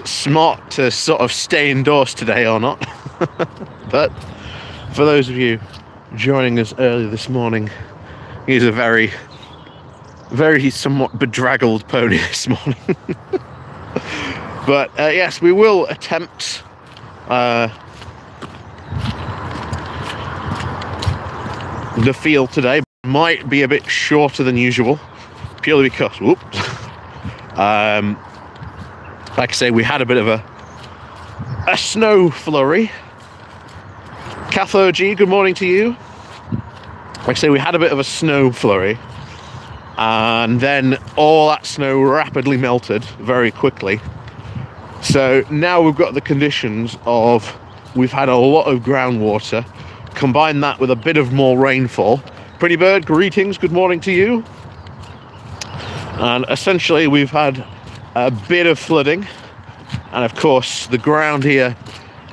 smart to sort of stay indoors today or not. But for those of you joining us early this morning, he's a very somewhat bedraggled pony this morning. But yes, we will attempt the field today. Might be a bit shorter than usual, purely because like I say, we had a bit of a snow flurry. Catho G, good morning to you. Like I say, we had a bit of a snow flurry, and then all that snow rapidly melted very quickly. So now we've got the conditions of, we've had a lot of groundwater, combine that with a bit of more rainfall. Pretty Bird, greetings, good morning to you. And essentially we've had a bit of flooding, and of course the ground here,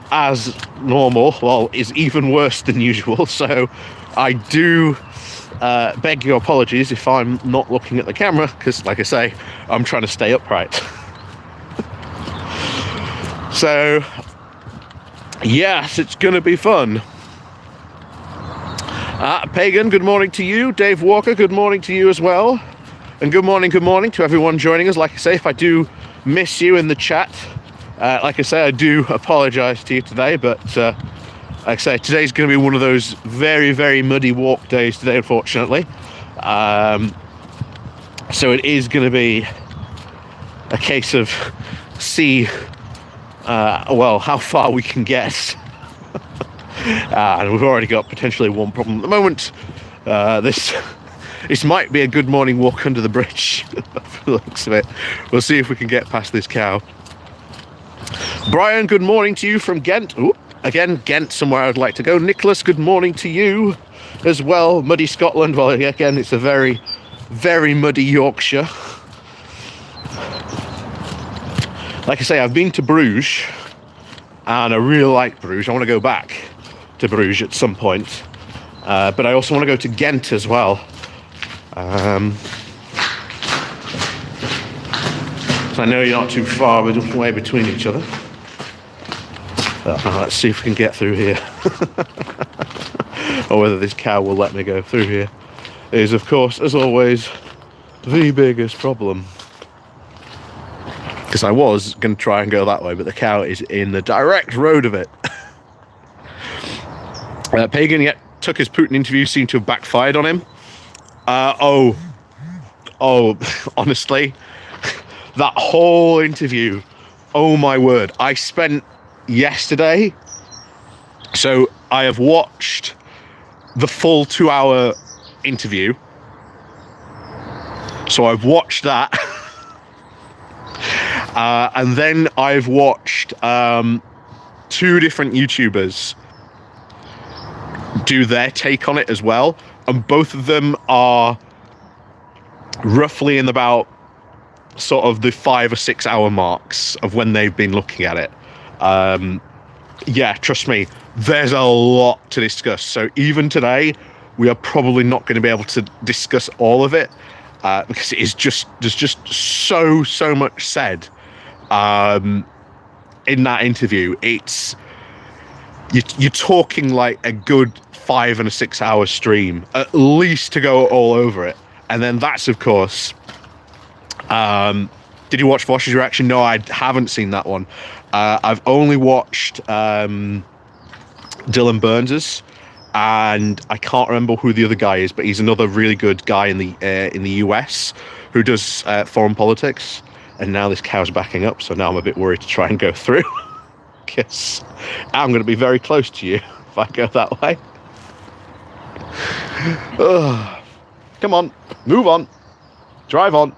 as normal, well, is even worse than usual. So I do beg your apologies if I'm not looking at the camera, because like I say, I'm trying to stay upright. So yes, it's gonna be fun. Pagan, good morning to you. Dave Walker, good morning to you as well. And good morning to everyone joining us. Like I say, if I do miss you in the chat, like I say, I do apologise to you today, but like I say, today's going to be one of those very, very muddy walk days today, unfortunately. So it is going to be a case of see, well, how far we can get. And we've already got potentially one problem at the moment. This might be a good morning walk under the bridge. For the looks of it. We'll see if we can get past this cow. Brian, good morning to you from Ghent. Ooh, again, Ghent, somewhere I'd like to go. Nicholas, good morning to you as well. Muddy Scotland. Well, again, it's a very, very muddy Yorkshire. Like I say, I've been to Bruges, and I really like Bruges. I want to go back to Bruges at some point. But I also want to go to Ghent as well. So I know you're not too far away between each other. Let's see if we can get through here. Or whether this cow will let me go through here. Is, of course, as always, the biggest problem. Because I was going to try and go that way, but the cow is in the direct road of it. Pagan yet took his Putin interview, seemed to have backfired on him. Oh, honestly, that whole interview, oh my word, I spent yesterday, so I have watched the full 2-hour interview, so I've watched that, and then I've watched 2 different YouTubers do their take on it as well, and both of them are roughly in about sort of the 5 or 6 hour marks of when they've been looking at it. Yeah, trust me, there's a lot to discuss. So even today, we are probably not going to be able to discuss all of it, because it is just, there's just so much said in that interview. It's, you're talking like a good 5 and a 6 hour stream at least to go all over it. And then that's, of course, did you watch Vosh's reaction? No, I haven't seen that one. I've only watched Dylan Burns's, and I can't remember who the other guy is, but he's another really good guy in the US who does foreign politics. And now this cow's backing up, so now I'm a bit worried to try and go through, because I'm going to be very close to you if I go that way. Ugh. Come on, move on, drive on.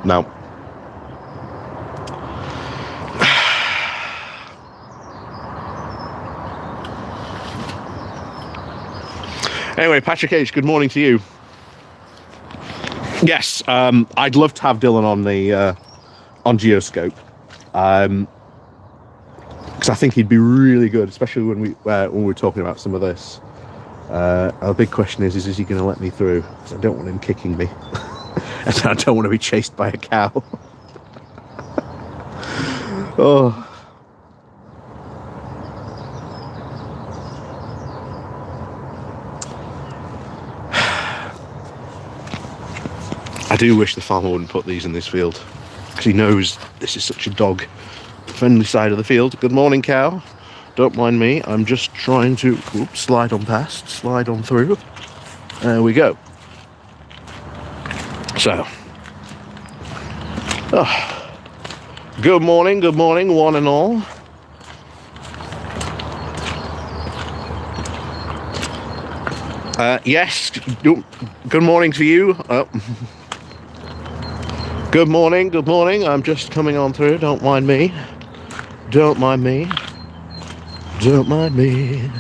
No. Anyway, Patrick H, good morning to you. Yes, I'd love to have Dylan on the on Geoscope, because I think he'd be really good, especially when we're talking about some of this. Our big question is he going to let me through? Because I don't want him kicking me. And I don't want to be chased by a cow. Oh. I do wish the farmer wouldn't put these in this field, because he knows this is such a dog-friendly side of the field. Good morning, cow. Don't mind me. I'm just trying to slide on past, slide on through. There we go. So, good morning, one and all. Yes, good morning to you. Good morning. I'm just coming on through. Don't mind me. Don't mind me. Don't mind me.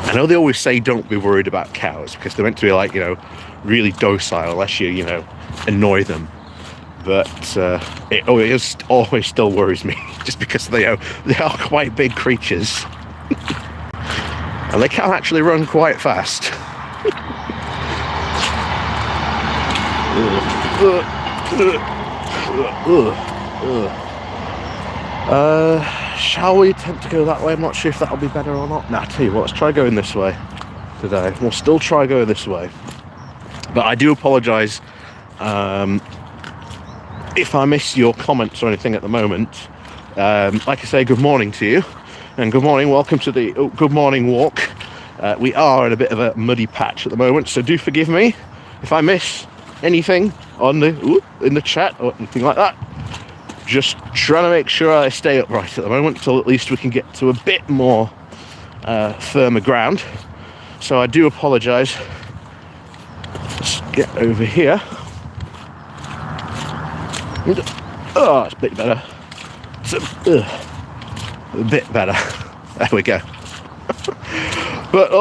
I know they always say don't be worried about cows, because they're meant to be like, you know, really docile unless you, you know, annoy them. But it always still worries me, just because they are quite big creatures. And they can actually run quite fast. Shall we attempt to go that way? I'm not sure if that'll be better or not. Nah, tell you what, let's try going this way today. We'll still try going this way. But I do apologise if I miss your comments or anything at the moment. Like I say, good morning to you. And good morning, welcome to the Good Morning Walk. We are in a bit of a muddy patch at the moment, so do forgive me if I miss anything on in the chat or anything like that. Just trying to make sure I stay upright at the moment, till at least we can get to a bit more firmer ground. So I do apologise. Let's get over here. Oh, it's a bit better. It's a bit better. There we go. But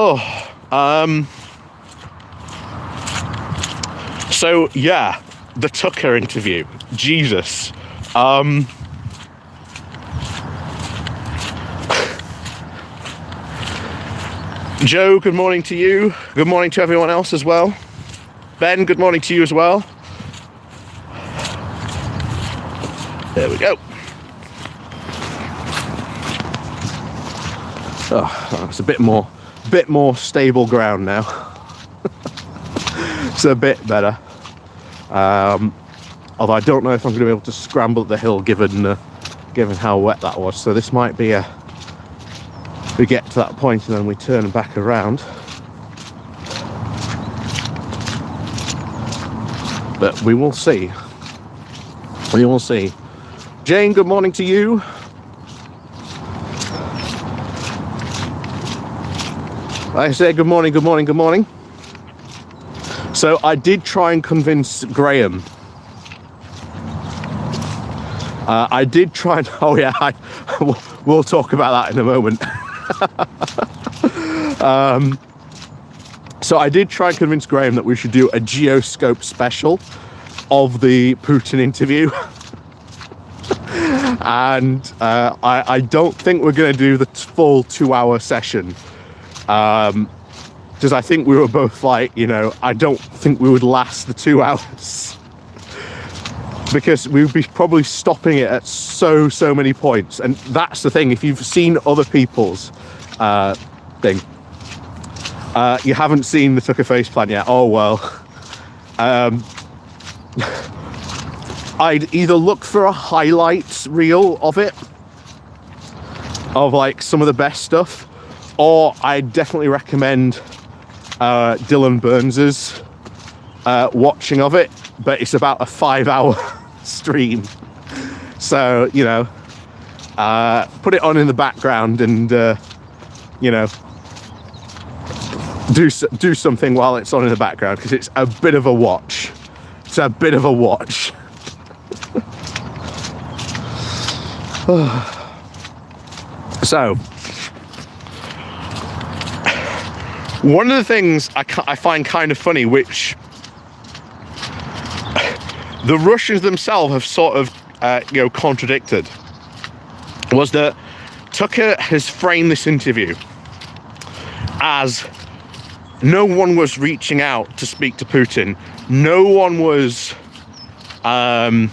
so yeah, the Tucker interview. Jesus. Joe, good morning to you. Good morning to everyone else as well. Ben, good morning to you as well. There we go. Oh, it's a bit more stable ground now. It's a bit better. Although I don't know if I'm going to be able to scramble up the hill given how wet that was. So this might be we get to that point and then we turn back around. But we will see. We will see. Jane, good morning to you. I say good morning. So I did try and convince Graham. I did try and, oh yeah, we'll talk about that in a moment. So I did try and convince Graham that we should do a Geoscope special of the Putin interview. And I don't think we're going to do the full 2-hour session. Because I think we were both like, you know, I don't think we would last the 2 hours. Because we would be probably stopping it at so many points. And that's the thing, if you've seen other people's thing, you haven't seen the Tucker face plan yet. Oh well. I'd either look for a highlights reel of it, of like some of the best stuff, or I'd definitely recommend Dylan Burns's watching of it, but it's about a 5-hour stream. So, you know, put it on in the background and, you know, do something while it's on in the background, because it's a bit of a watch. It's a bit of a watch. So, one of the things I find kind of funny, which the Russians themselves have sort of, you know, contradicted, was that Tucker has framed this interview as no one was reaching out to speak to Putin. No one was, asking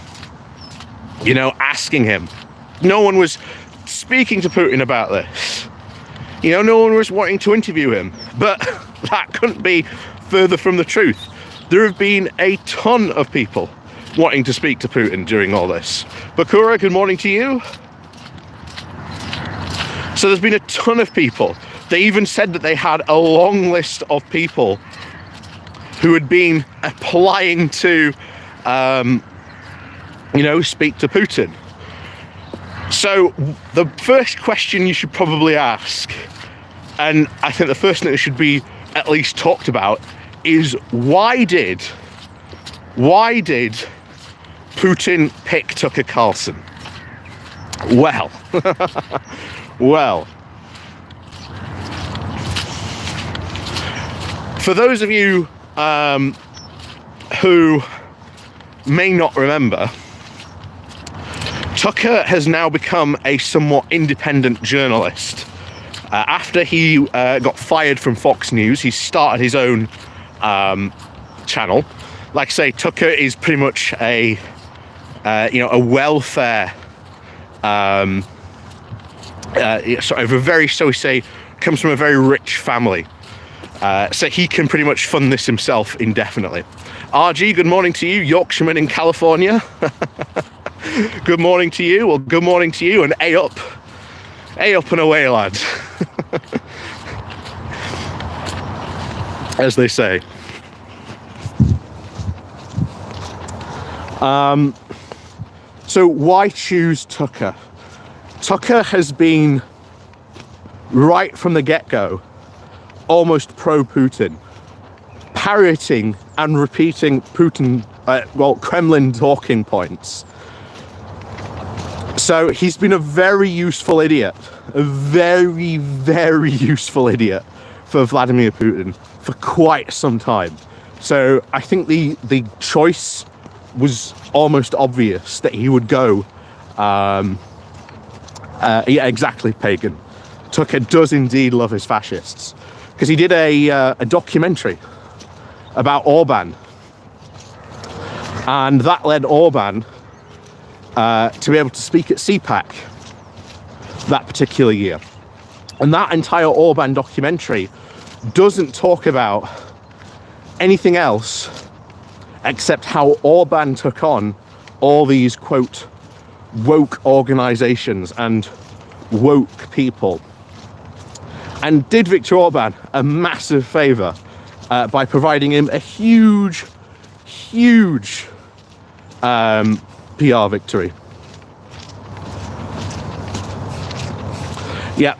him. No one was speaking to Putin about this. No one was wanting to interview him. But that couldn't be further from the truth. There have been a ton of people wanting to speak to Putin during all this. Bakura, good morning to you. So there's been a ton of people. They even said that they had a long list of people who had been applying to, speak to Putin. So the first question you should probably ask, and I think the first thing that should be at least talked about, is why did Putin pick Tucker Carlson? Well, for those of you who may not remember, Tucker has now become a somewhat independent journalist. After he got fired from Fox News, he started his own channel. Like I say, Tucker is pretty much a welfare comes from a very rich family. So he can pretty much fund this himself indefinitely. RG, good morning to you, Yorkshireman in California. Good morning to you, well, good morning to you, and A up and away, lads. As they say. So why choose Tucker? Tucker has been, right from the get-go, almost pro-Putin, parroting and repeating Putin, Kremlin talking points. So he's been a very useful idiot, a very, very useful idiot for Vladimir Putin for quite some time. So I think the choice was almost obvious that he would go, exactly, Pagan. Tucker does indeed love his fascists, because he did a documentary about Orban, and that led Orban to be able to speak at CPAC that particular year. And that entire Orban documentary doesn't talk about anything else except how Orban took on all these, quote, woke organizations and woke people, and did Viktor Orban a massive favor by providing him a huge PR victory. Yeah,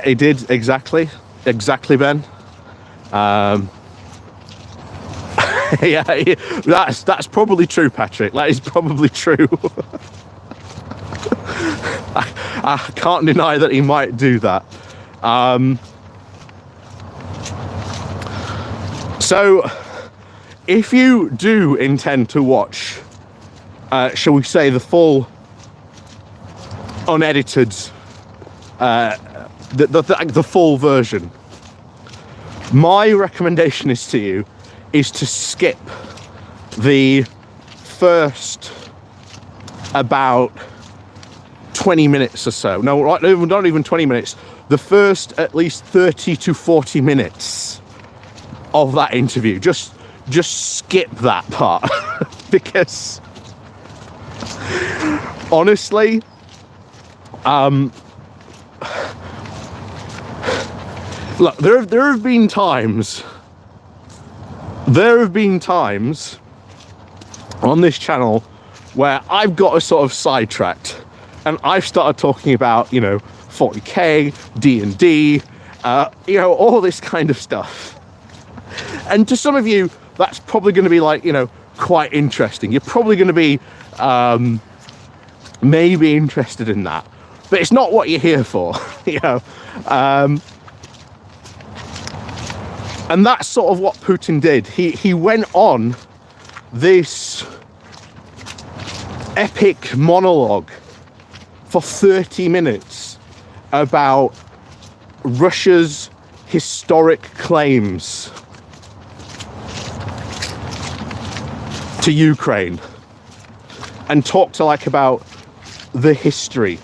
he did, exactly, Ben. That's probably true, Patrick. That is probably true. I can't deny that he might do that. So, if you do intend to watch, shall we say, the full unedited, the full version, my recommendation is to skip the first about 20 minutes or so. No, not even 20 minutes. The first at least 30 to 40 minutes of that interview. Just skip that part. Because honestly, look, there have been times on this channel where I've got a sort of sidetracked, and I've started talking about, 40k, D&D, all this kind of stuff. And to some of you, that's probably going to be like, quite interesting. You're probably going to be maybe interested in that, but it's not what you're here for, And that's sort of what Putin did. He went on this epic monologue for 30 minutes about Russia's historic claims to Ukraine and talk to like about the history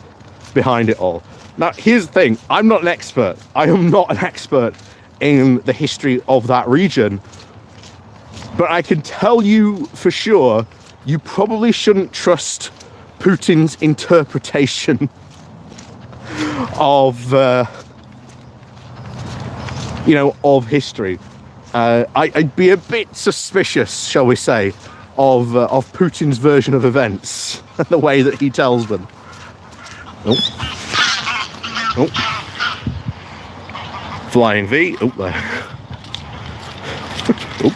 behind it all. Now, here's the thing. I'm not an expert. I am not an expert in the history of that region. But I can tell you for sure, you probably shouldn't trust Putin's interpretation of, of history. I'd be a bit suspicious, shall we say, of Putin's version of events and the way that he tells them. Oh. Oh. Flying V. Oh, there. Oh.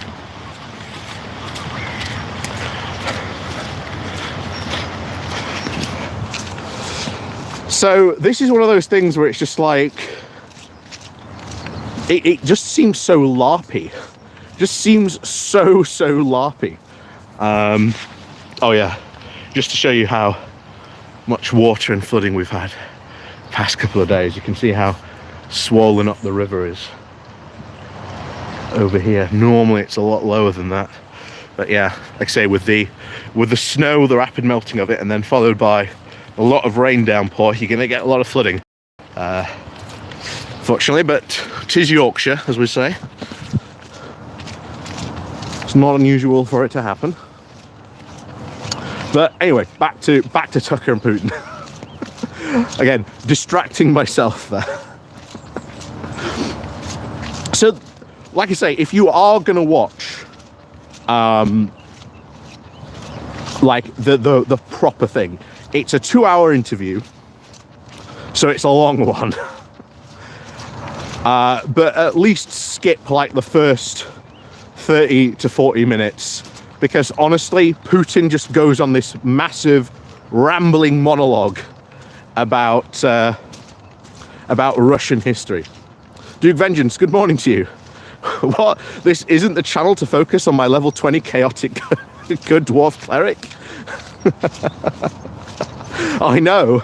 So this is one of those things where it's just like, it just seems so LARPy. Just seems so LARPy. Oh yeah, just to show you how much water and flooding we've had the past couple of days. You can see how swollen up the river is over here. Normally it's a lot lower than that, but yeah, like I say, with the snow, the rapid melting of it, and then followed by a lot of rain downpour, you're gonna get a lot of flooding, fortunately. But 'tis Yorkshire, as we say. It's not unusual for it to happen. But anyway, back to Tucker and Putin. Again, distracting myself there. So, like I say, if you are gonna watch, like the proper thing, it's a 2-hour interview, so it's a long one. But at least skip like the first 30 to 40 minutes. Because honestly, Putin just goes on this massive rambling monologue about Russian history. Duke Vengeance, good morning to you. What? This isn't the channel to focus on my level 20 chaotic good dwarf cleric? I know.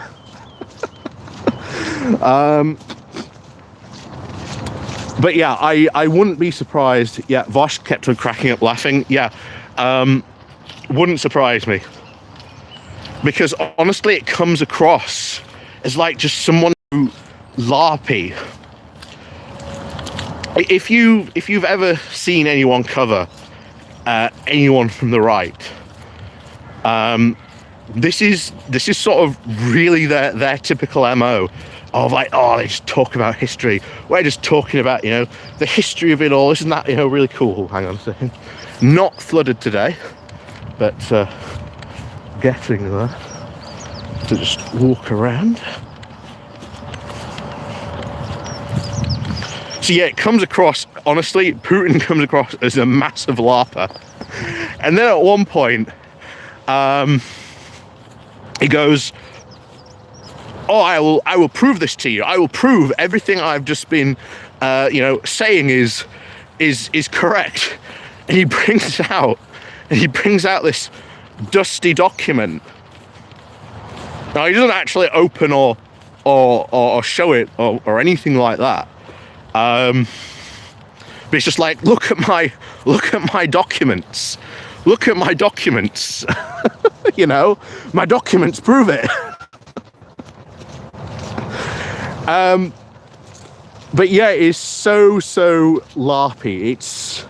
But yeah, I wouldn't be surprised. Yeah, Vosh kept on cracking up laughing. Yeah. Wouldn't surprise me, because honestly it comes across as like just someone who LARPy. If you've ever seen anyone cover anyone from the right, this is sort of really their typical MO of like, oh, they just talk about history. We're just talking about, the history of it all. Isn't that, really cool? Hang on a second. Not flooded today, but getting there to just walk around. So yeah, it comes across, honestly, Putin comes across as a massive LARPer. And then at one point, he goes, oh, I will prove this to you. I will prove everything I've just been, saying is correct. And he brings out this dusty document. Now he doesn't actually open or show it or anything like that. But it's just like, look at my documents. Look at my documents. My documents prove it. But yeah, it's so LARPy. It's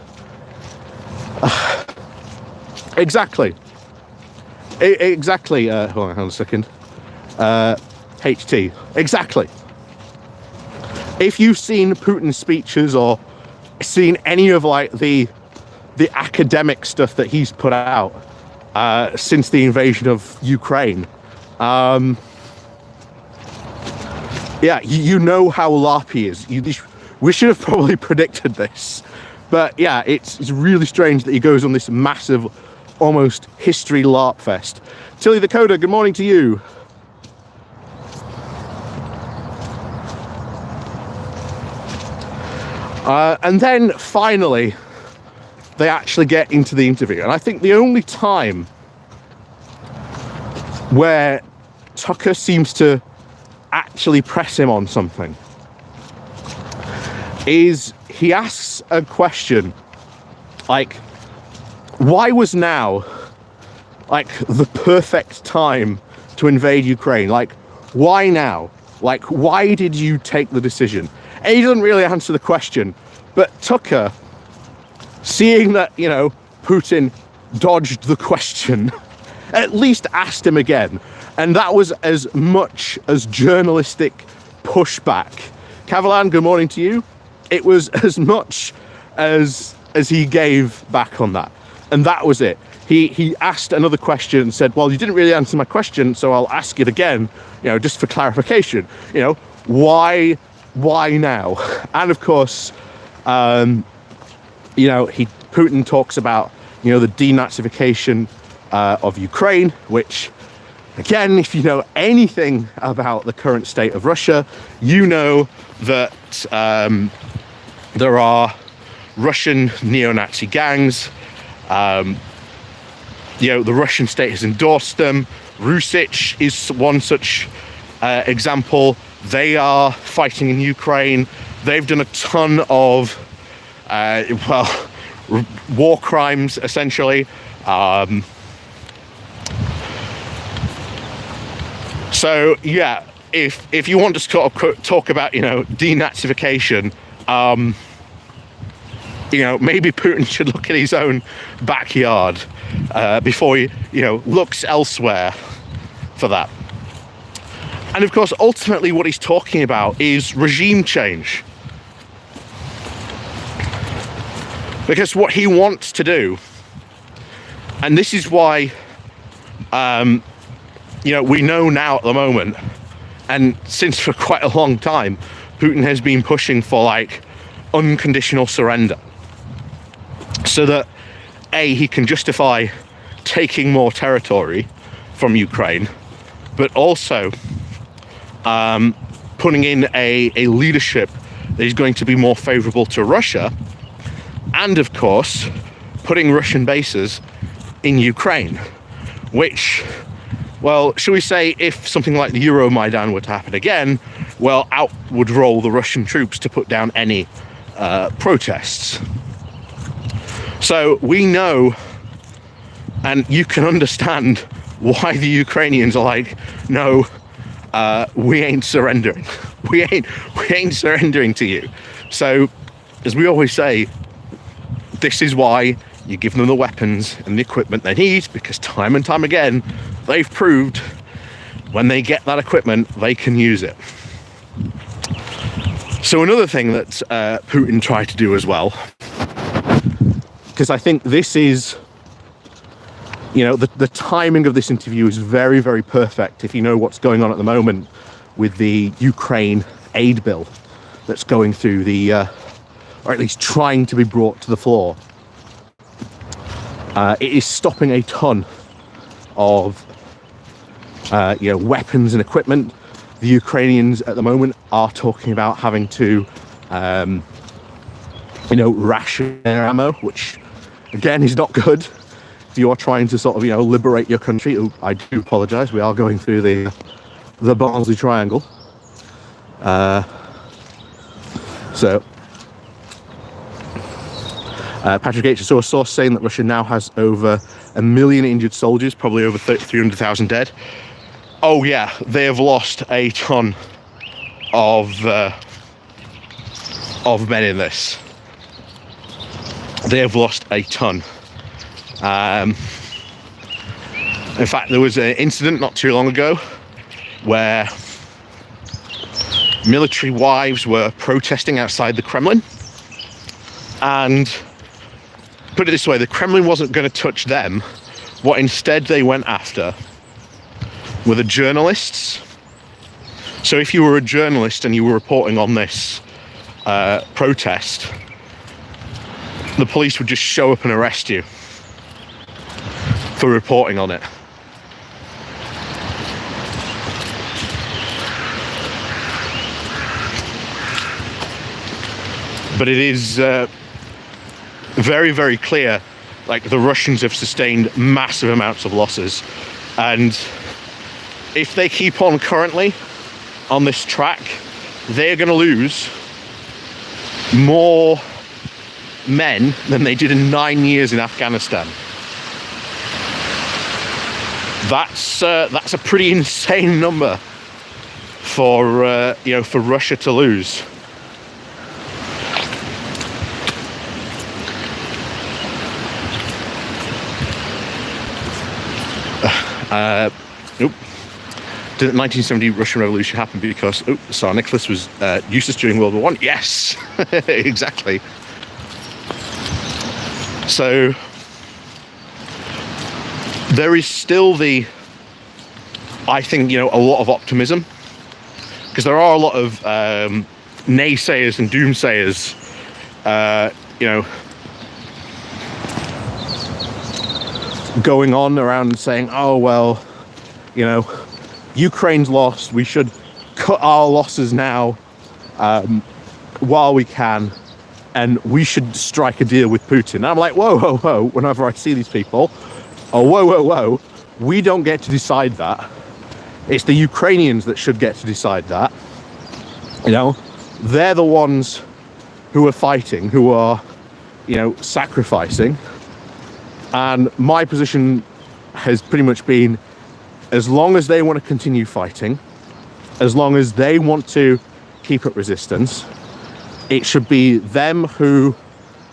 exactly. Hold on a second. HT. Exactly. If you've seen Putin's speeches or seen any of like the academic stuff that he's put out since the invasion of Ukraine, yeah, you know how LARPy he is. We should have probably predicted this. But yeah, it's really strange that he goes on this massive, almost history LARP fest. Tilly the Coder, good morning to you. And then finally, they actually get into the interview. And I think the only time where Tucker seems to actually press him on something, is he asks a question like, why was now like the perfect time to invade Ukraine? Like, why now? Like, why did you take the decision? And he doesn't really answer the question, but Tucker, seeing that, you know, Putin dodged the question, at least asked him again. And that was as much as journalistic pushback. Kavalan, good morning to you. It was as much as he gave back on that. And that was it. He asked another question and said, well, you didn't really answer my question, so I'll ask it again, you know, just for clarification. You know, why now? And of course, you know, Putin talks about, you know, the denazification of Ukraine, which, again, if you know anything about the current state of Russia, you know that there are Russian neo-Nazi gangs. You know, the Russian state has endorsed them. Rusich is one such example. They are fighting in Ukraine. They've done a ton of, war crimes, essentially. So, yeah, if you want to sort of talk about, you know, denazification, you know, maybe Putin should look at his own backyard before he, you know, looks elsewhere for that. And of course, ultimately what he's talking about is regime change. Because what he wants to do, and this is why, you know, we know now at the moment, and since for quite a long time, Putin has been pushing for like unconditional surrender. So that, A, he can justify taking more territory from Ukraine, but also putting in a leadership that is going to be more favorable to Russia, and of course, putting Russian bases in Ukraine, which, well, shall we say, if something like the Euromaidan were to happen again, well, out would roll the Russian troops to put down any protests. So we know, and you can understand why the Ukrainians are like, no, we ain't surrendering. We ain't surrendering to you. So, as we always say, this is why you give them the weapons and the equipment they need, because time and time again, they've proved when they get that equipment, they can use it. So another thing that Putin tried to do as well, because I think this is, you know, the timing of this interview is very, very perfect if you know what's going on at the moment with the Ukraine aid bill that's going through the, or at least trying to be brought to the floor. It is stopping a ton of, you know, weapons and equipment. The Ukrainians at the moment are talking about having to, you know, ration their ammo, which again is not good if you are trying to sort of, you know, liberate your country. I do apologise. We are going through the Barnsley Triangle. So Patrick H. saw a source saying that Russia now has over 1 million injured soldiers, probably over 300,000 dead. Oh yeah, they have lost a ton of men in this. They have lost a ton. In fact, there was an incident not too long ago where military wives were protesting outside the Kremlin, and put it this way, the Kremlin wasn't going to touch them. What instead they went after were the journalists. So if you were a journalist and you were reporting on this protest, the police would just show up and arrest you for reporting on it. But it is very, very clear, like, the Russians have sustained massive amounts of losses, and if they keep on currently on this track, they're going to lose more men than they did in 9 years in Afghanistan. That's a pretty insane number for for Russia to lose. Nope. Did the 1970 Russian Revolution happen because Tsar Nicholas was useless during World War I? Yes, exactly. So there is still I think, a lot of optimism, because there are a lot of naysayers and doomsayers, going on around saying, oh, well, Ukraine's lost, we should cut our losses now while we can, and we should strike a deal with Putin. And I'm like, whoa, whoa, whoa, whenever I see these people, oh, whoa, whoa, whoa, we don't get to decide that. It's the Ukrainians that should get to decide that. They're the ones who are fighting, who are, sacrificing. And my position has pretty much been, as long as they want to continue fighting, as long as they want to keep up resistance, it should be them who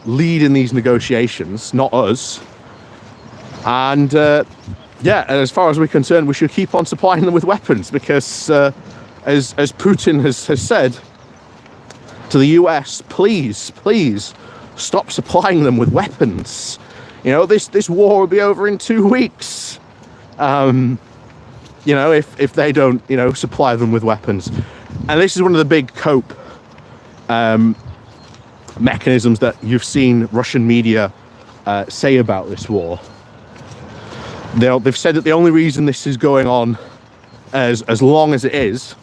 lead in these negotiations, not us. And as far as we're concerned, we should keep on supplying them with weapons, because as Putin has said to the US, please stop supplying them with weapons. This war will be over in 2 weeks. If they don't, supply them with weapons. And this is one of the big cope mechanisms that you've seen Russian media say about this war. They've said that the only reason this is going on as long as it is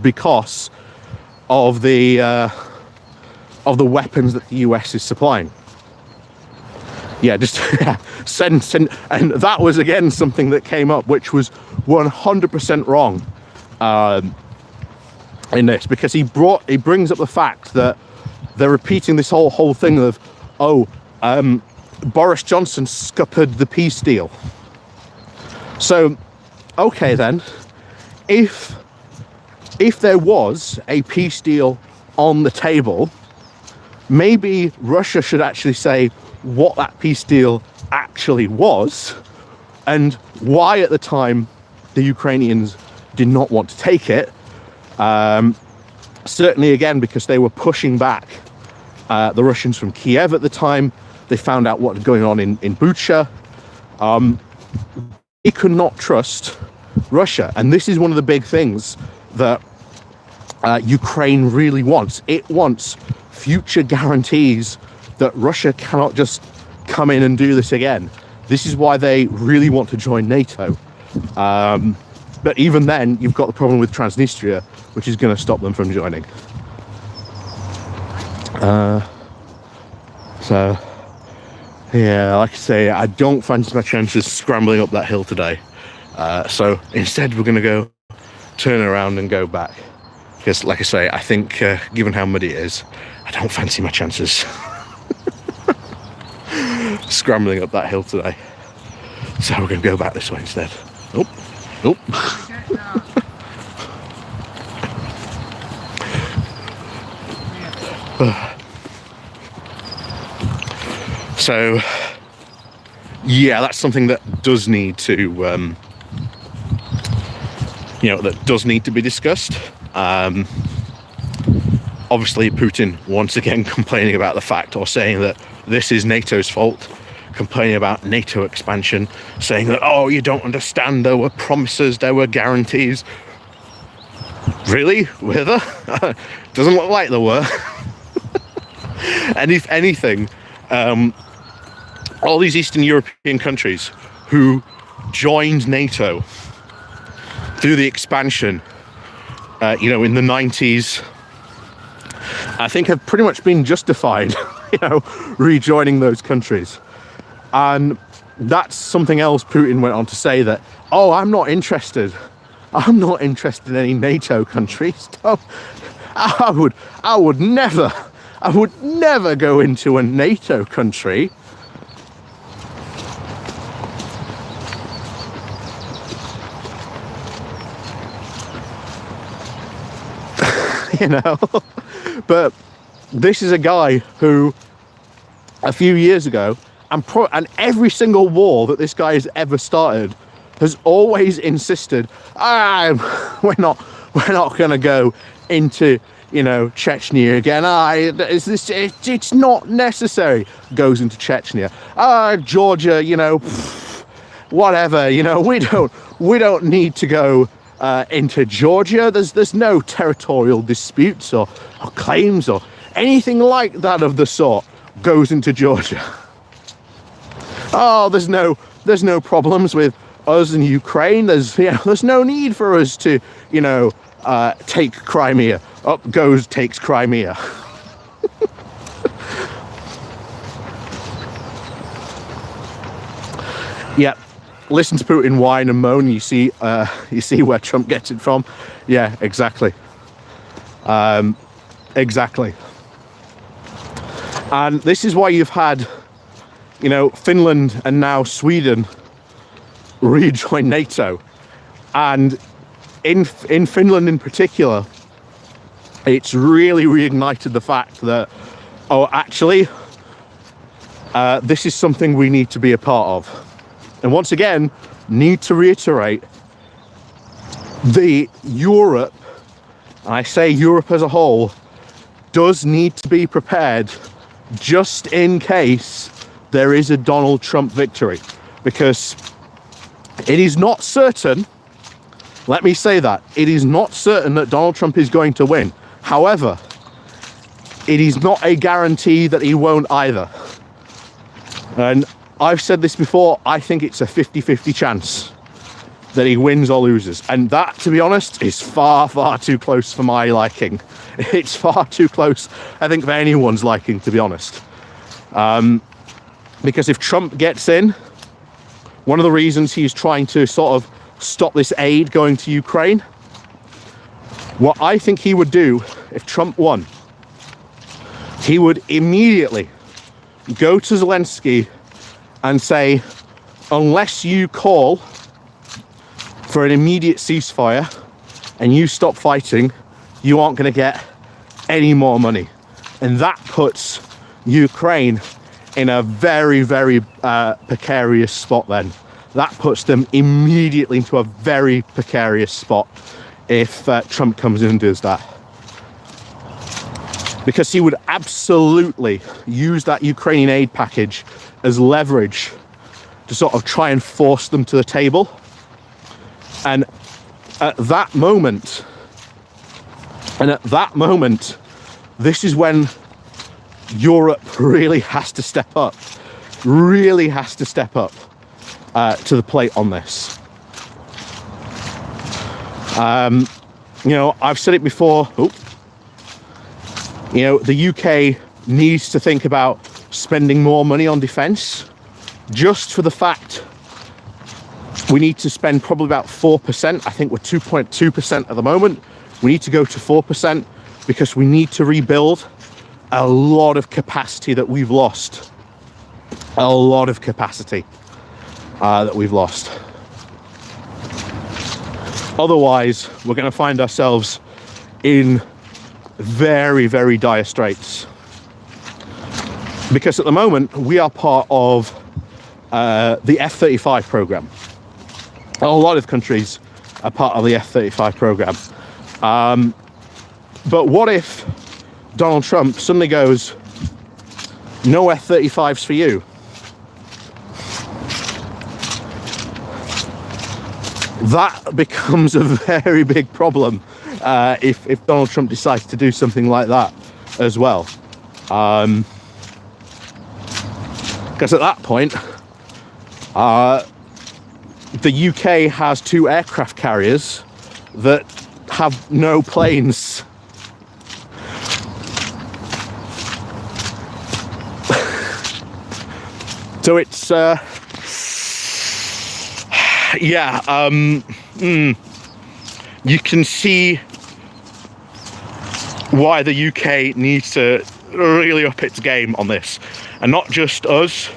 because of the weapons that the US is supplying. Send, and that was again something that came up, which was 100% wrong in this, because he brings up the fact that they're repeating this whole thing of, Boris Johnson scuppered the peace deal. So, okay then, if there was a peace deal on the table, maybe Russia should actually say what that peace deal actually was, and why at the time the Ukrainians did not want to take it. Certainly, again, because they were pushing back the Russians from Kiev at the time. They found out what was going on in Bucha. They could not trust Russia. And this is one of the big things that Ukraine really wants. It wants future guarantees that Russia cannot just come in and do this again. This is why they really want to join NATO. But even then, you've got the problem with Transnistria, which is going to stop them from joining. Yeah, like I say, I don't fancy my chances scrambling up that hill today. So instead, we're going to go turn around and go back. Because, like I say, I think, given how muddy it is, I don't fancy my chances scrambling up that hill today. So we're going to go back this way instead. Oh. So, yeah, that's something that does need to, that does need to be discussed. Obviously, Putin once again complaining about the fact, or saying that this is NATO's fault, complaining about NATO expansion, saying that, oh, you don't understand, there were promises, there were guarantees. Really? Were there? Doesn't look like there were. And if anything, all these Eastern European countries who joined NATO through the expansion, in the 90s, I think have pretty much been justified, rejoining those countries. And that's something else Putin went on to say, that, oh, I'm not interested in any NATO countries. Oh, I would never go into a NATO country. You know, but this is a guy who a few years ago, and every single war that this guy has ever started has always insisted, we're not going to go into, you know, Chechnya again. It's not necessary. Goes into Chechnya. Georgia, you know, whatever. You know, we don't need to go into Georgia. There's no territorial disputes or claims or anything like that of the sort. Goes into Georgia. Oh, there's no problems with us in Ukraine. There's no need for us to, you know, take Crimea. Up goes, takes Crimea. Yeah, listen to Putin whine and moan. You see where Trump gets it from. Yeah, exactly. Exactly. And this is why you've had, you know, Finland and now Sweden rejoin NATO. And in Finland in particular, it's really reignited the fact that, oh, actually, this is something we need to be a part of. And once again, need to reiterate, Europe, and I say Europe as a whole, does need to be prepared just in case there is a Donald Trump victory, because it is not certain, let me say that, it is not certain that Donald Trump is going to win. However, it is not a guarantee that he won't either. And I've said this before, I think it's a 50-50 chance that he wins or loses. And that, to be honest, is far, far too close for my liking. It's far too close, I think, for anyone's liking, to be honest. Because if Trump gets in, one of the reasons he's trying to sort of stop this aid going to Ukraine, what I think he would do if Trump won, he would immediately go to Zelensky and say, unless you call for an immediate ceasefire and you stop fighting, you aren't going to get any more money. And that puts Ukraine in a very, very precarious spot then. That puts them immediately into a very precarious spot if Trump comes in and does that. Because he would absolutely use that Ukrainian aid package as leverage to sort of try and force them to the table. And at that moment, this is when Europe really has to step up, to the plate on this. You know, I've said it before, you know, the UK needs to think about spending more money on defence, just for the fact we need to spend probably about 4%. I think we're 2.2% at the moment. We need to go to 4% because we need to rebuild a lot of capacity that we've lost. A lot of capacity that we've lost. Otherwise, we're going to find ourselves in very, very dire straits. Because at the moment, we are part of the F-35 program. A lot of countries are part of the F-35 program. But what if Donald Trump suddenly goes, no F-35s for you? That becomes a very big problem if Donald Trump decides to do something like that as well. Because at that point, the UK has 2 aircraft carriers that have no planes. So it's yeah, you can see why the UK needs to really up its game on this, and not just us,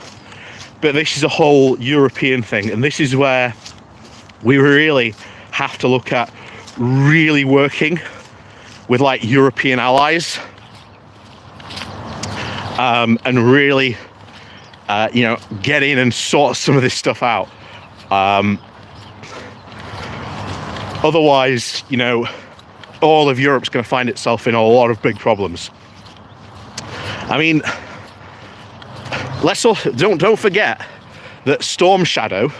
but this is a whole European thing, and this is where we really have to look at really working with like European allies, and really get in and sort some of this stuff out. Otherwise, all of Europe's going to find itself in a lot of big problems. I mean, don't forget that Storm Shadow,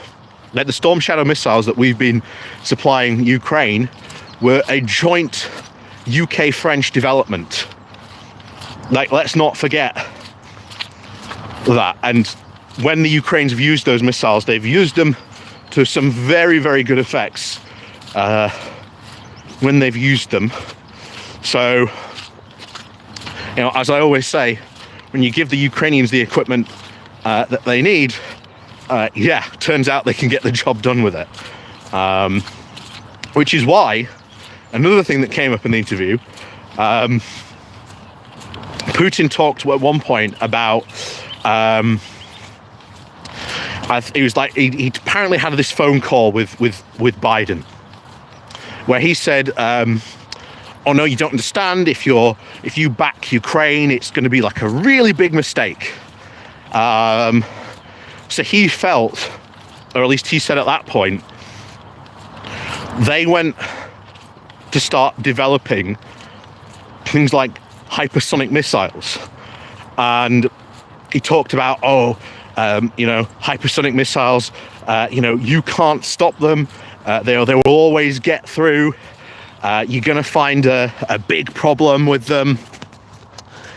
that the Storm Shadow missiles that we've been supplying Ukraine were a joint UK-French development. Like, let's not forget that. And when the Ukrainians have used those missiles, they've used them to some very, very good effects when they've used them. So, as I always say, when you give the Ukrainians the equipment that they need, turns out they can get the job done with it. Which is why, another thing that came up in the interview, Putin talked at one point about, he was like, he apparently had this phone call with Biden, where he said, oh no, you don't understand, if you back Ukraine, it's going to be like a really big mistake. So he felt, or at least he said at that point, they went to start developing things like hypersonic missiles. And he talked about, hypersonic missiles, you can't stop them. They will always get through. You're going to find a big problem with them.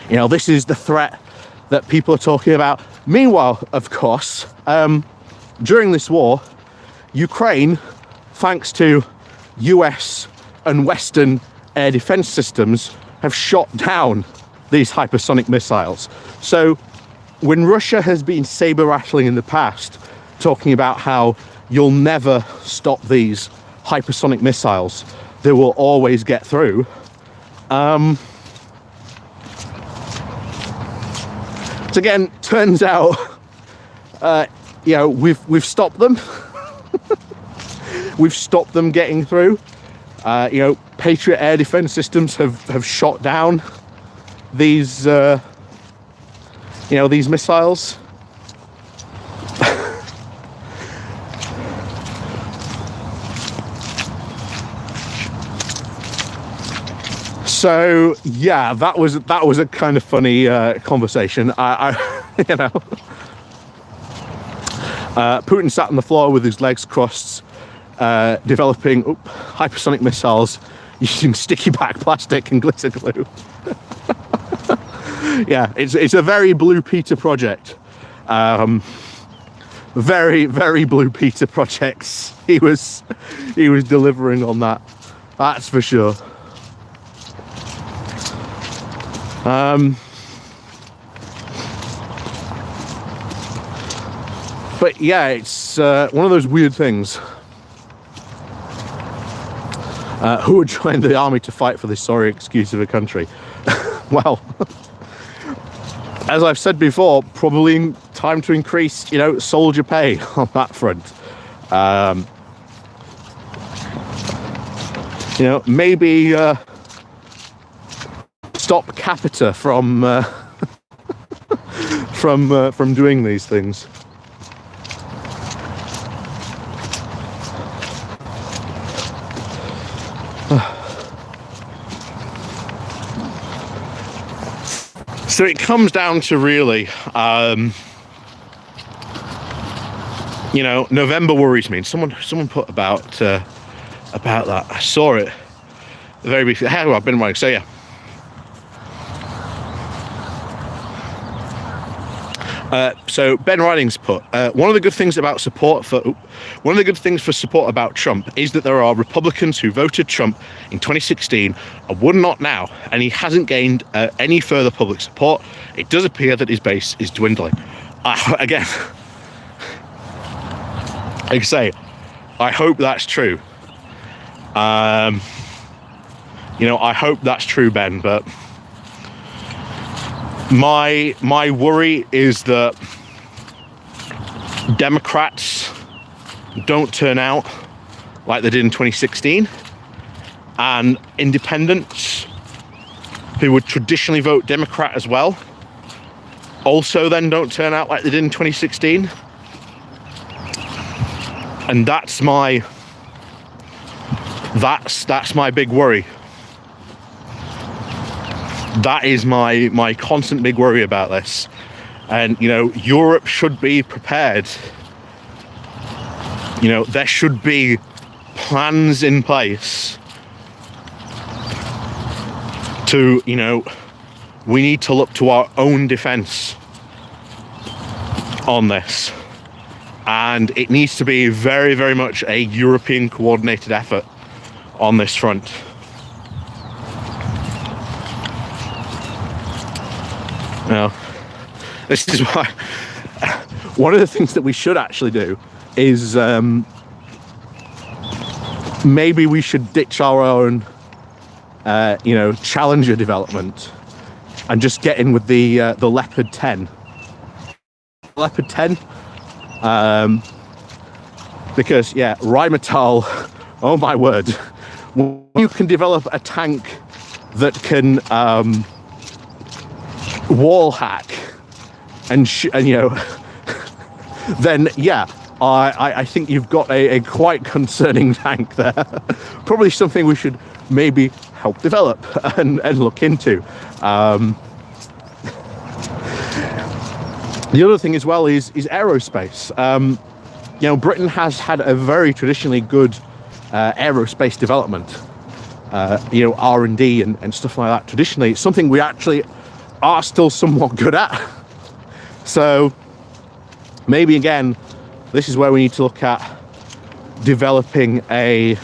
This is the threat that people are talking about. Meanwhile, of course, during this war, Ukraine, thanks to US and Western air defense systems, have shot down these hypersonic missiles. So when Russia has been saber rattling in the past, talking about how you'll never stop these hypersonic missiles, they will always get through. So again, turns out, we've stopped them. We've stopped them getting through. Patriot air defense systems have shot down these, these missiles. So yeah, that was a kind of funny conversation. Putin sat on the floor with his legs crossed, developing hypersonic missiles using sticky back plastic and glitter glue. Yeah, it's a very Blue Peter project. Very, very Blue Peter projects. He was delivering on that. That's for sure. But yeah, it's one of those weird things. Who would join the army to fight for this sorry excuse of a country? Well, as I've said before, probably time to increase, soldier pay on that front. Maybe stop Capita from doing these things. So it comes down to really, November worries me. And someone put about that. I saw it very briefly. How I've been writing. So yeah. So Ben Ridings put, one of the good things for support about Trump is that there are Republicans who voted Trump in 2016 and would not now, and he hasn't gained any further public support. It does appear that his base is dwindling. Again, like I say, I hope that's true. I hope that's true, Ben, but my worry is that Democrats don't turn out like they did in 2016, and independents who would traditionally vote Democrat as well also then don't turn out like they did in 2016. And that's my big worry. That is my constant big worry about this. And Europe should be prepared. There should be plans in place to, we need to look to our own defense on this. And it needs to be very, very much a European coordinated effort on this front. Now, this is why one of the things that we should actually do is maybe we should ditch our own Challenger development and just get in with the Leopard 10. Leopard 10, because Rheinmetall, oh my word, when you can develop a tank that can wall hack and then I think you've got a quite concerning tank there. Probably something we should maybe help develop and look into. The other thing as well is aerospace. Britain has had a very traditionally good aerospace development. R&D and stuff like that. Traditionally, it's something we actually are still somewhat good at. So maybe again, this is where we need to look at developing a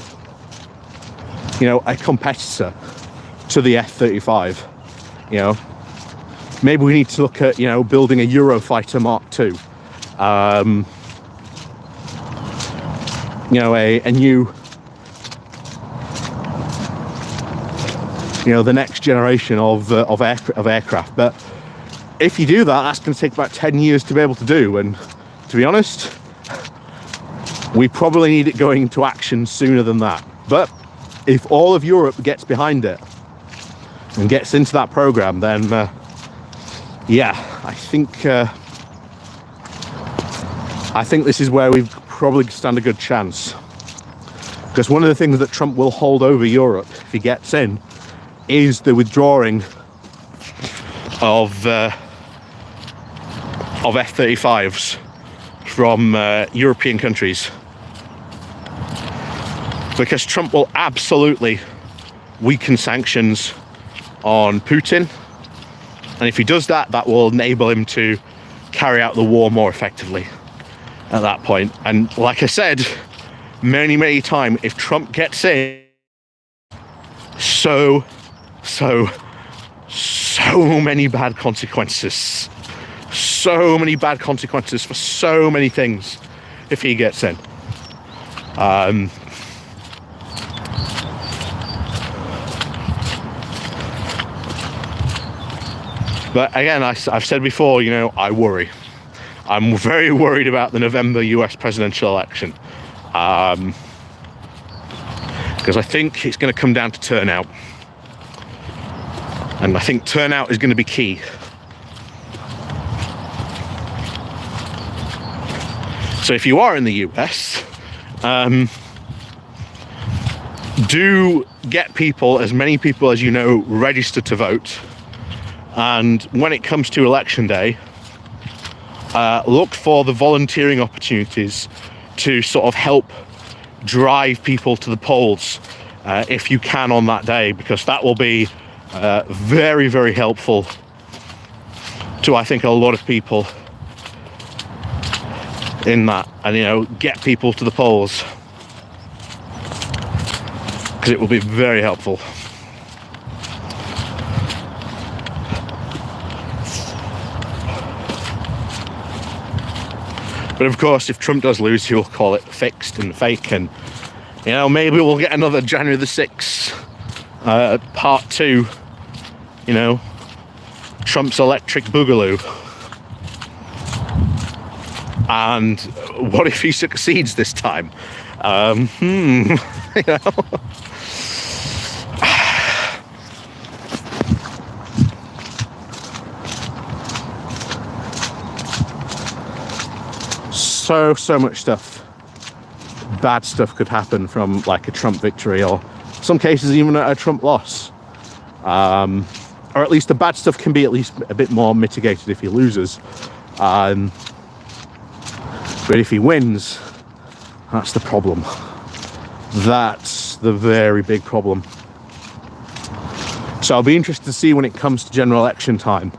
competitor to the F-35. Maybe we need to look at building a Eurofighter Mark II. A new the next generation of aircraft. But if you do that, that's going to take about 10 years to be able to do. And to be honest, we probably need it going into action sooner than that. But if all of Europe gets behind it and gets into that program, then I think this is where we probably stand a good chance. Because one of the things that Trump will hold over Europe if he gets in is the withdrawing of F-35s from European countries. Because Trump will absolutely weaken sanctions on Putin. And if he does that, that will enable him to carry out the war more effectively at that point. And like I said many, many times, if Trump gets in, so many bad consequences. So many bad consequences for so many things if he gets in. But again, I've said before, I worry. I'm very worried about the November US presidential election. Because I think it's going to come down to turnout. And I think turnout is going to be key. So if you are in the US, do get as many people as registered to vote. And when it comes to election day, look for the volunteering opportunities to sort of help drive people to the polls if you can on that day, because that will be very, very helpful to, I think, a lot of people in that, and get people to the polls, because it will be very helpful. But of course, if Trump does lose, he'll call it fixed and fake, and you know, maybe we'll get another January the 6th part 2, you know, Trump's electric boogaloo. And what if he succeeds this time? You know. So much stuff, bad stuff could happen from like a Trump victory, or some cases even a Trump loss, or at least the bad stuff can be at least a bit more mitigated if he loses, but if he wins, that's the problem. That's the very big problem. So I'll be interested to see when it comes to general election time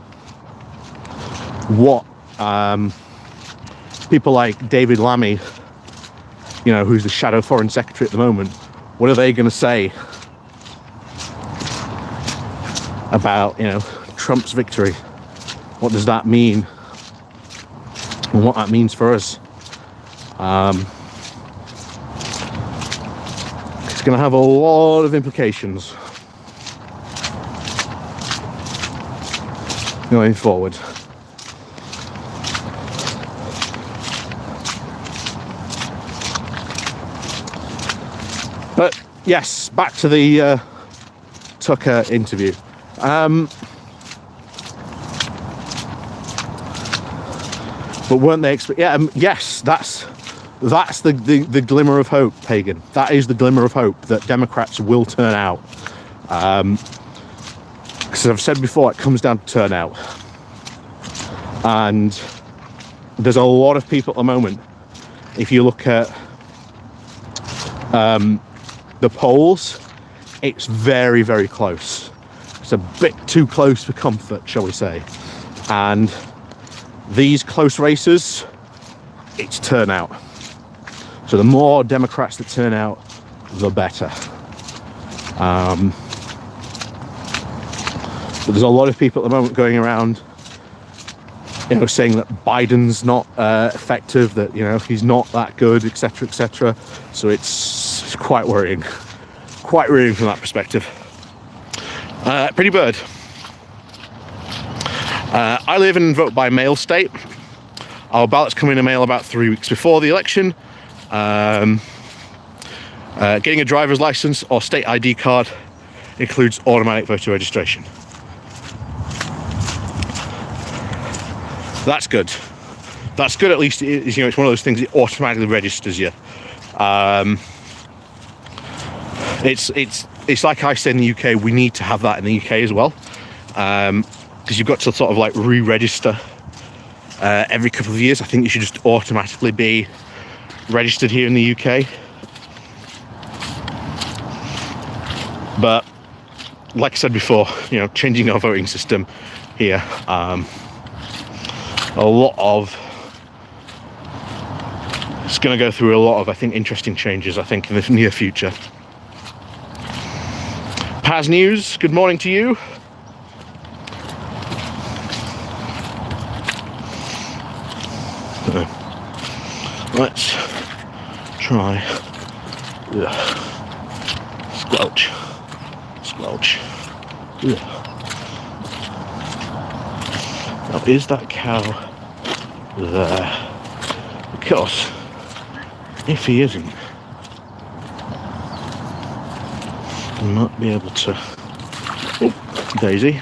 what people like David Lammy, you know, who's the shadow foreign secretary at the moment, what are they going to say about, you know, Trump's victory? What does that mean? And what that means for us? It's going to have a lot of implications going forward. But yes, back to the Tucker interview. But weren't they yes, that's the glimmer of hope, Pagan. That is the glimmer of hope that Democrats will turn out. Because I've said before, it comes down to turnout. And there's a lot of people at the moment, if you look at the polls, it's very, very close. It's a bit too close for comfort, shall we say. And these close races, it's turnout. So the more Democrats that turn out, the better. But there's a lot of people at the moment going around, you know, saying that Biden's not effective, that, you know, he's not that good, etc., etc. So it's quite worrying from that perspective. Pretty bird. I live in vote by mail state. Our ballots come in the mail about 3 weeks before the election. Getting a driver's license or state ID card includes automatic voter registration. That's good. That's good. At least, you know, it's one of those things that automatically registers you. It's like I said in the UK, we need to have that in the UK as well, because you've got to sort of like re-register every couple of years. I think you should just automatically be registered here in the UK. But like I said before, you know, changing our voting system here, a lot of, it's going to go through a lot of, I think, interesting changes, I think, in the near future. Paz News, good morning to you. Let's try. Squelch. Squelch. Now, is that cow there? Because if he isn't, I might be able to. Oh, Daisy.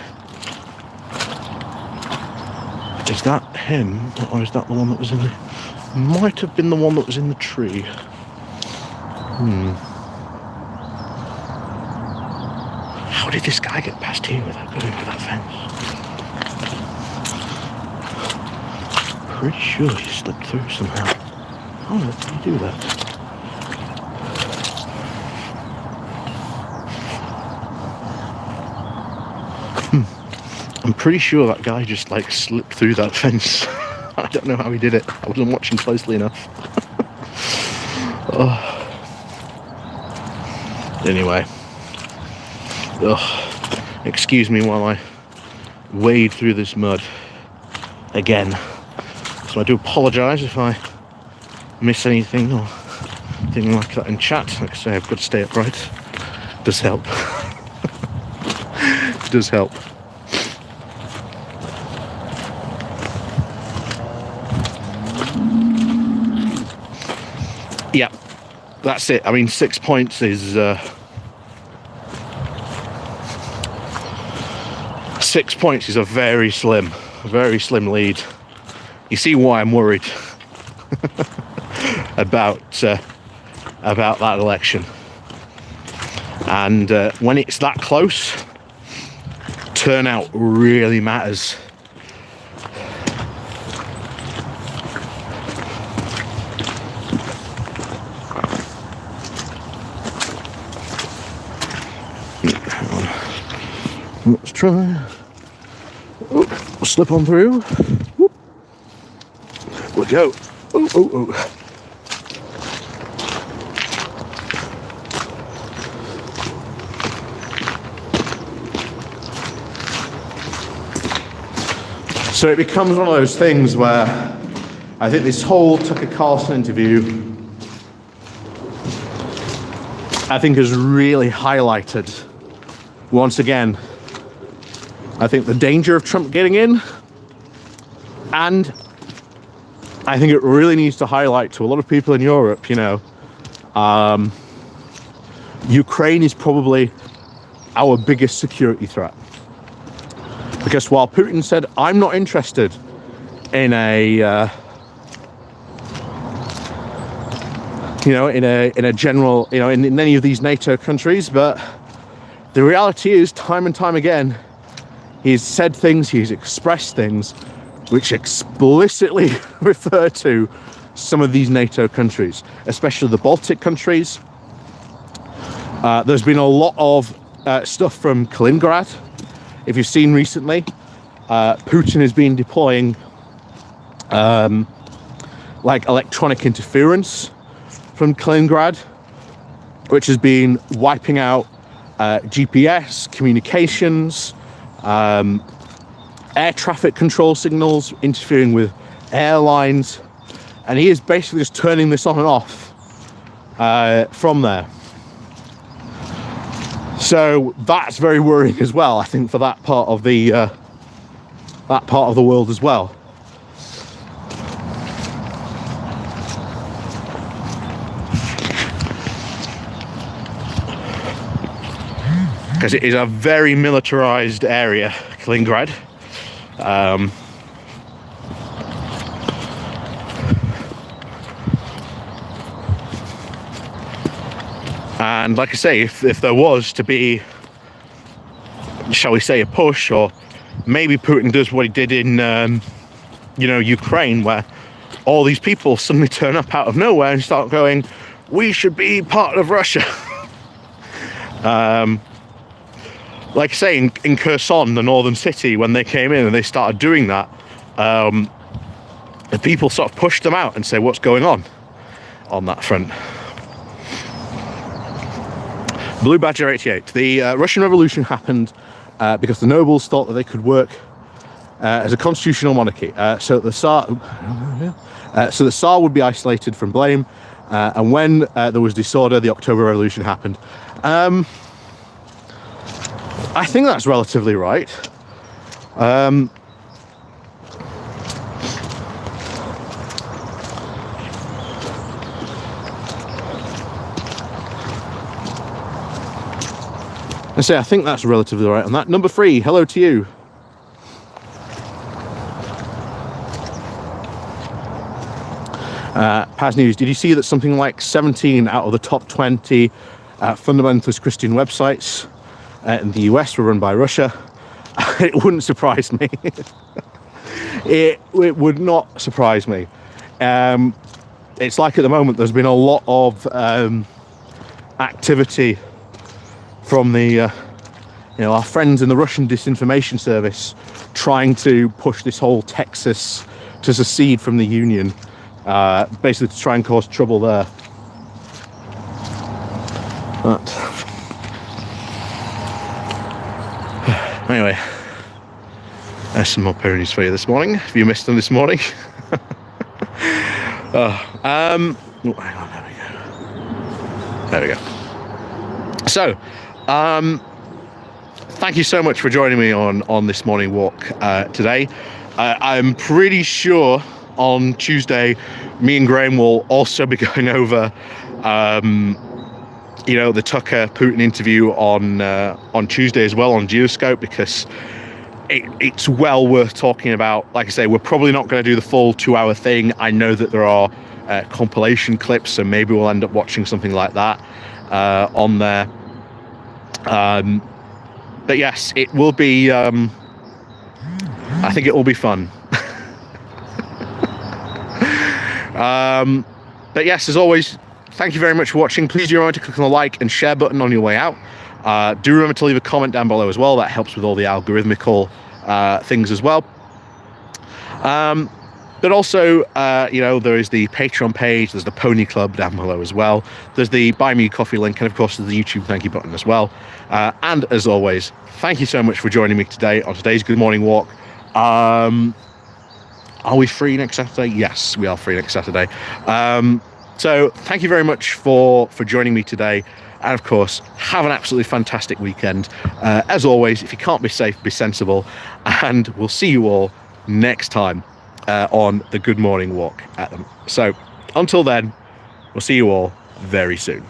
Is that him, or is that the one that was in the? Might have been the one that was in the tree. How did this guy get past here without going over that fence? Pretty sure he slipped through somehow. How on earth did he do that? I'm pretty sure that guy just like slipped through that fence. I don't know how he did it. I wasn't watching closely enough. Oh. Anyway. Excuse me while I wade through this mud again. So I do apologise if I miss anything or anything like that in chat. Like I say, I've got to stay upright. Does help. Does help. Yeah, that's it. I mean, 6 points is 6 points is a very slim lead. You see why I'm worried about that election. And when it's that close, turnout really matters. Let's try. Oh, slip on through. Whoop. There we go. Oh, oh, oh. So it becomes one of those things where I think this whole Tucker Carlson interview, I think, has really highlighted, once again, I think the danger of Trump getting in, and I think it really needs to highlight to a lot of people in Europe, you know, Ukraine is probably our biggest security threat. Because while Putin said, I'm not interested in a general, in any of these NATO countries, but the reality is, time and time again, he's said things, he's expressed things which explicitly refer to some of these NATO countries, especially the Baltic countries. There's been a lot of stuff from Kaliningrad. If you've seen recently, Putin has been deploying like electronic interference from Kaliningrad, which has been wiping out GPS, communications, air traffic control signals, interfering with airlines, and he is basically just turning this on and off from there. So that's very worrying as well, I think, for that part of the world as well. Because it is a very militarized area, Kaliningrad. And like I say, if there was to be, shall we say, a push, or maybe Putin does what he did in, Ukraine, where all these people suddenly turn up out of nowhere and start going, we should be part of Russia. Like I say, in Kherson, the northern city, when they came in and they started doing that, the people sort of pushed them out and say, what's going on that front? Blue Badger 88. The Russian Revolution happened because the nobles thought that they could work as a constitutional monarchy. So the Tsar would be isolated from blame, and when there was disorder, the October Revolution happened. I think that's relatively right. I think that's relatively right on that. Number 3, hello to you. Paz News, did you see that something like 17 out of the top 20 fundamentalist Christian websites in the US were run by Russia? It wouldn't surprise me. It would not surprise me. It's like at the moment there's been a lot of activity from the our friends in the Russian disinformation service trying to push this whole Texas to secede from the Union, basically to try and cause trouble there. But anyway, there's some more ponies for you this morning, if you missed them this morning. Oh, hang on, there we go. So, thank you so much for joining me on this morning walk today. I'm pretty sure on Tuesday, me and Graham will also be going over, the Tucker Putin interview on Tuesday as well on Geoscope, because it's well worth talking about. Like I say, we're probably not going to do the full 2-hour thing. I know that there are compilation clips, so maybe we'll end up watching something like that on there. But yes, it will be. I think it will be fun. But yes, as always, thank you very much for watching. Please do remember to click on the like and share button on your way out. Do remember to leave a comment down below as well. That helps with all the algorithmical things as well. But also, there is the Patreon page, there's the Pony Club down below as well. There's the Buy Me a Coffee link, and of course there's the YouTube thank you button as well. And as always, thank you so much for joining me today on today's Good Morning Walk. Are we free next Saturday? Yes, we are free next Saturday. So thank you very much for joining me today. And of course, have an absolutely fantastic weekend. As always, if you can't be safe, be sensible. And we'll see you all next time on the Good Morning Walk. So until then, we'll see you all very soon.